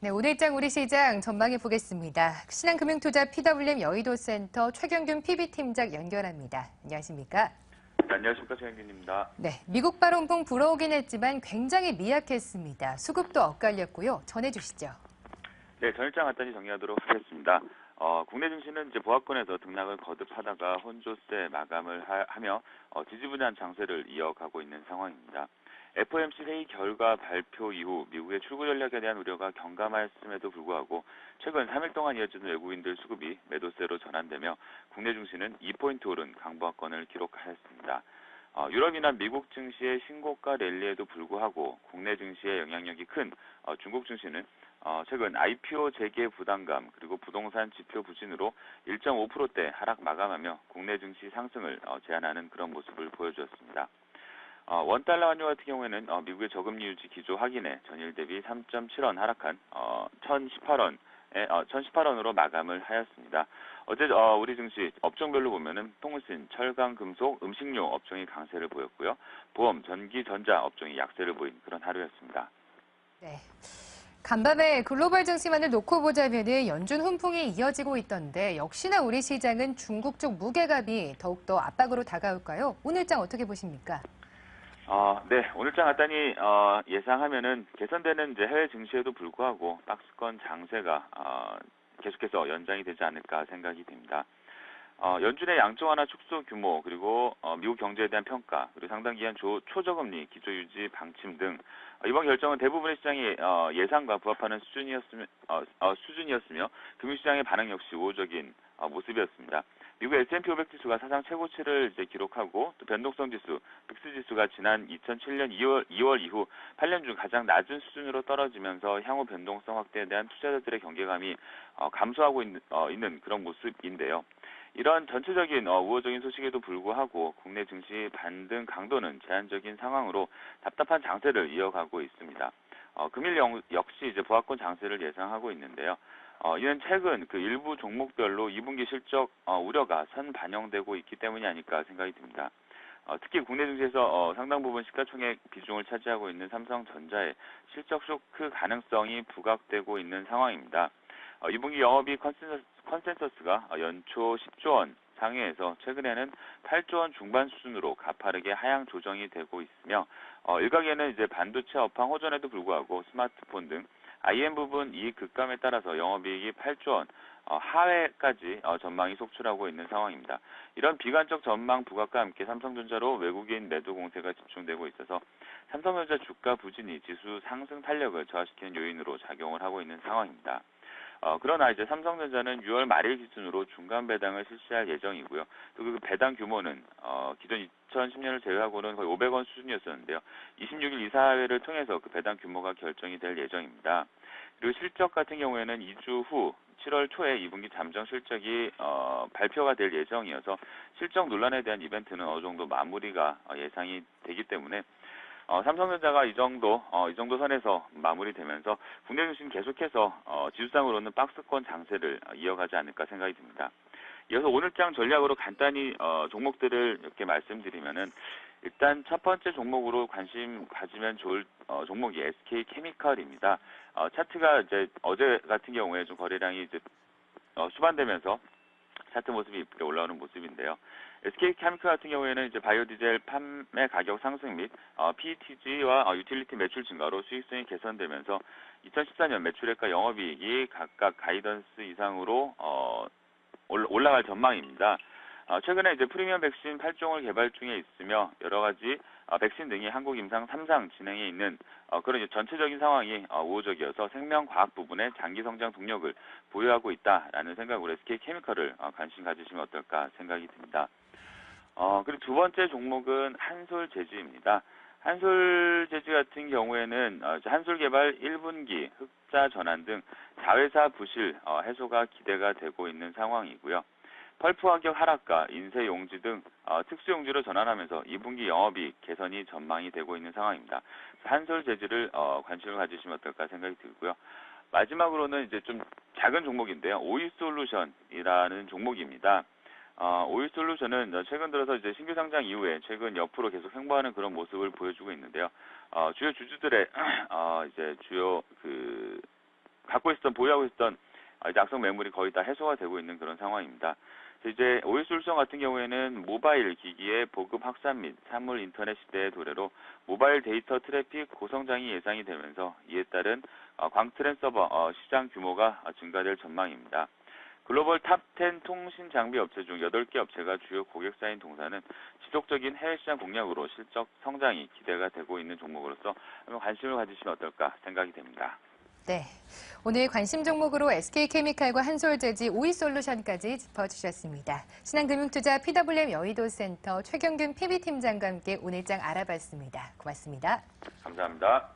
네, 오늘장 우리 시장 전망해 보겠습니다. 신한금융투자 PWM 여의도센터 최경균 PB팀장 연결합니다. 안녕하십니까? 네, 안녕하십니까, 최영균입니다. 네, 미국 발원풍 불어오긴 했지만 굉장히 미약했습니다. 수급도 엇갈렸고요. 전해주시죠. 네, 전일장 간단히 정리하도록 하겠습니다. 국내 증시는 이제 보합권에서 등락을 거듭하다가 혼조세 마감을 하며 지지부진한 장세를 이어가고 있는 상황입니다. FOMC 회의 결과 발표 이후 미국의 출구 전략에 대한 우려가 경감했음에도 불구하고 최근 3일 동안 이어지는 외국인들 수급이 매도세로 전환되며 국내 증시는 2포인트 오른 강보합권을 기록하였습니다. 유럽이나 미국 증시의 신고가 랠리에도 불구하고 국내 증시의 영향력이 큰 중국 증시는 최근 IPO 재개 부담감 그리고 부동산 지표 부진으로 1.5%대 하락 마감하며 국내 증시 상승을 제한하는 그런 모습을 보여주었습니다. 원달러 환율 같은 경우에는 미국의 저금리 유지 기조 확인에 전일 대비 3.7원 하락한 1,018원으로 마감을 하였습니다. 어제 우리 증시 업종별로 보면은 통신, 철강, 금속, 음식료 업종이 강세를 보였고요. 보험, 전기, 전자 업종이 약세를 보인 그런 하루였습니다. 네. 간밤에 글로벌 증시만을 놓고 보자면은 연준 훈풍이 이어지고 있던데 역시나 우리 시장은 중국 쪽 무게감이 더욱더 압박으로 다가올까요? 오늘장 어떻게 보십니까? 네, 오늘장 간단히 예상하면은 개선되는 이제 해외 증시에도 불구하고 박스권 장세가 계속해서 연장이 되지 않을까 생각이 됩니다. 연준의 양적 완화 축소 규모 그리고 미국 경제에 대한 평가 그리고 상당 기간 초저금리 기조 유지 방침 등 이번 결정은 대부분의 시장의 예상과 부합하는 수준이었으며 금융시장의 반응 역시 우호적인 모습이었습니다. 미국 S&P 500 지수가 사상 최고치를 이제 기록하고 또 변동성 지수, 빅스 지수가 지난 2007년 2월 이후 8년 중 가장 낮은 수준으로 떨어지면서 향후 변동성 확대에 대한 투자자들의 경계감이 감소하고 있는 그런 모습인데요. 이런 전체적인 우호적인 소식에도 불구하고 국내 증시 반등 강도는 제한적인 상황으로 답답한 장세를 이어가고 있습니다. 금일 역시 이제 보합권 장세를 예상하고 있는데요. 이는 최근 그 일부 종목별로 2분기 실적 우려가 선반영되고 있기 때문이 아닐까 생각이 듭니다. 특히 국내 증시에서 상당 부분 시가총액 비중을 차지하고 있는 삼성전자의 실적 쇼크 가능성이 부각되고 있는 상황입니다. 2분기 영업이익 컨센서스가 연초 10조 원 상회에서 최근에는 8조 원 중반 수준으로 가파르게 하향 조정이 되고 있으며 일각에는 이제 반도체 업황 호전에도 불구하고 스마트폰 등 IM 부분 이익 급감에 따라서 영업이익이 8조 원 하회까지 전망이 속출하고 있는 상황입니다. 이런 비관적 전망 부각과 함께 삼성전자로 외국인 매도 공세가 집중되고 있어서 삼성전자 주가 부진이 지수 상승 탄력을 저하시키는 요인으로 작용을 하고 있는 상황입니다. 그러나 이제 삼성전자는 6월 말일 기준으로 중간 배당을 실시할 예정이고요. 또 그 배당 규모는 기존 2010년을 제외하고는 거의 500원 수준이었었는데요. 26일 이사회를 통해서 그 배당 규모가 결정이 될 예정입니다. 그리고 실적 같은 경우에는 2주 후 7월 초에 2분기 잠정 실적이 발표가 될 예정이어서 실적 논란에 대한 이벤트는 어느 정도 마무리가 예상이 되기 때문에 삼성전자가 이 정도 선에서 마무리되면서 국내 증시는 계속해서 지수상으로는 박스권 장세를 이어가지 않을까 생각이 듭니다. 이어서 오늘장 전략으로 간단히 종목들을 이렇게 말씀드리면은 일단 첫 번째 종목으로 관심 가지면 좋을 종목이 SK케미칼입니다. 차트가 이제 어제 같은 경우에 좀 거래량이 이제 수반되면서 차트 모습이 이쁘게 올라오는 모습인데요. SK케미칼 같은 경우에는 이제 바이오디젤 판매 가격 상승 및 PETG와 유틸리티 매출 증가로 수익성이 개선되면서 2014년 매출액과 영업이익이 각각 가이던스 이상으로 올라갈 전망입니다. 최근에 이제 프리미엄 백신 8종을 개발 중에 있으며 여러 가지 백신 등이 한국 임상 3상 진행해 있는 그런 이제 전체적인 상황이 우호적이어서 생명과학 부분의 장기 성장 동력을 보유하고 있다라는 생각으로 SK케미칼을 관심 가지시면 어떨까 생각이 듭니다. 그리고 두 번째 종목은 한솔재즈입니다. 한솔재즈 같은 경우에는 한솔 개발 1분기 흑자 전환 등 자회사 부실 해소가 기대가 되고 있는 상황이고요. 펄프 가격 하락과 인쇄 용지 등 특수 용지로 전환하면서 2분기 영업이익 개선이 전망이 되고 있는 상황입니다. 한솔재즈를 관심을 가지시면 어떨까 생각이 들고요. 마지막으로는 이제 좀 작은 종목인데요. 오이솔루션이라는 종목입니다. 오일솔루션은 최근 들어서 이제 신규 상장 이후에 최근 옆으로 계속 횡보하는 그런 모습을 보여주고 있는데요. 주요 주주들의 이제 주요 그 보유하고 있었던 이제 악성 매물이 거의 다 해소가 되고 있는 그런 상황입니다. 이제 오일솔루션 같은 경우에는 모바일 기기의 보급 확산 및 사물 인터넷 시대의 도래로 모바일 데이터 트래픽 고성장이 예상이 되면서 이에 따른 광트랜 서버 시장 규모가 증가될 전망입니다. 글로벌 탑10 통신 장비 업체 중 8개 업체가 주요 고객사인 동사는 지속적인 해외 시장 공략으로 실적 성장이 기대가 되고 있는 종목으로서 한번 관심을 가지시면 어떨까 생각이 됩니다. 네. 오늘 관심 종목으로 SK케미칼과 한솔재지, 오이솔루션까지 짚어주셨습니다. 신한금융투자 PWM 여의도센터 최경균 PB팀장과 함께 오늘장 알아봤습니다. 고맙습니다. 감사합니다.